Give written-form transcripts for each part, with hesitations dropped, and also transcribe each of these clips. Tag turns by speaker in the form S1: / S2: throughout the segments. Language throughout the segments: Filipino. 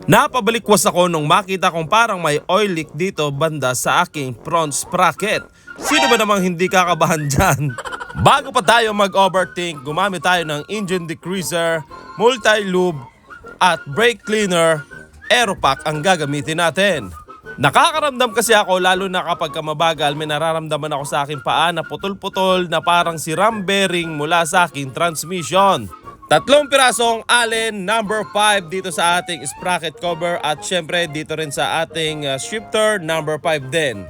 S1: Napabalikwas ako nung makita kong parang may oil leak dito banda sa aking front sprocket. Sino ba namang hindi kakabahan dyan? Bago pa tayo mag-overthink, gumamit tayo ng engine degreaser, multi-lube at brake cleaner. Aeropack ang gagamitin natin. Nakakaramdam kasi ako lalo na kapag mabagal, may nararamdaman ako sa aking paa na putol-putol na parang si ram bearing mula sa aking transmission. 3 pirasong Allen number 5 dito sa ating sprocket cover at syempre dito rin sa ating shifter number 5 din.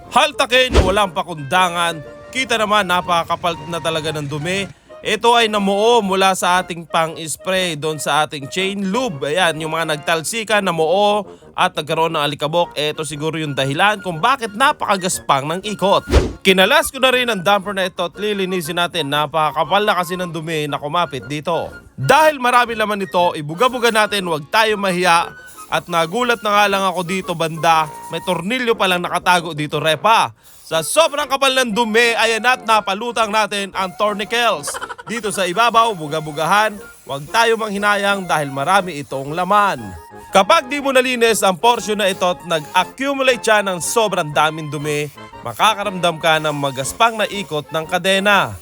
S1: Haltakin na walang pakundangan, kita naman napakakapal na talaga ng dumi. Ito ay namuo mula sa ating pang-spray doon sa ating chain lube. Ayan, yung mga nagtalsikan, namuo at nagkaroon ng alikabok. Ito siguro yung dahilan kung bakit napakagaspang ng ikot. Kinalas ko na rin ang damper na ito at lilinisin natin. Napakakapal na kasi ng dumi na kumapit dito. Dahil marami laman ito, ibuga-buga natin, huwag tayo mahiya. At nagulat na nga lang ako dito banda, may tornilyo palang nakatago dito repa. Sa sobrang kapal ng dumi, ayan at napalutang natin ang tourniquets. Dito sa ibabaw, buga-bugahan, huwag tayo manghinayang dahil marami itong laman. Kapag di mo nalinis ang portion na ito at nag-accumulate siya ng sobrang daming dumi, makakaramdam ka ng magaspang na ikot ng kadena.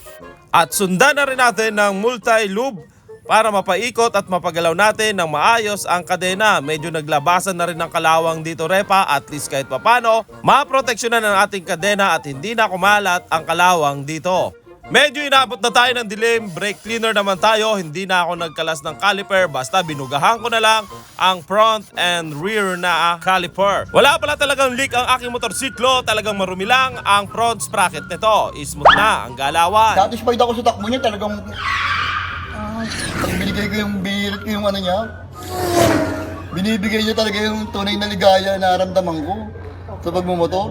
S1: At sundan na rin natin ng multi-lube para mapaikot at mapagalaw natin ng maayos ang kadena. Medyo naglabasan na rin ng kalawang dito repa, at least kahit papano maproteksyonan ng ating kadena at hindi na kumalat ang kalawang dito. Medyo inabot na tayo ng dilim, brake cleaner naman tayo, hindi na ako nagkalas ng caliper, basta binugahan ko na lang ang front and rear na caliper. Wala pala talagang leak ang aking motorsiklo, talagang marumi lang ang front sprocket nito. Smooth na ang galawan.
S2: Satisfied ako sa takbo niya, talagang pag binigay ko yung ano niya, binibigay niya talaga yung tunay na ligaya na naramdaman ko sa pagmumotor.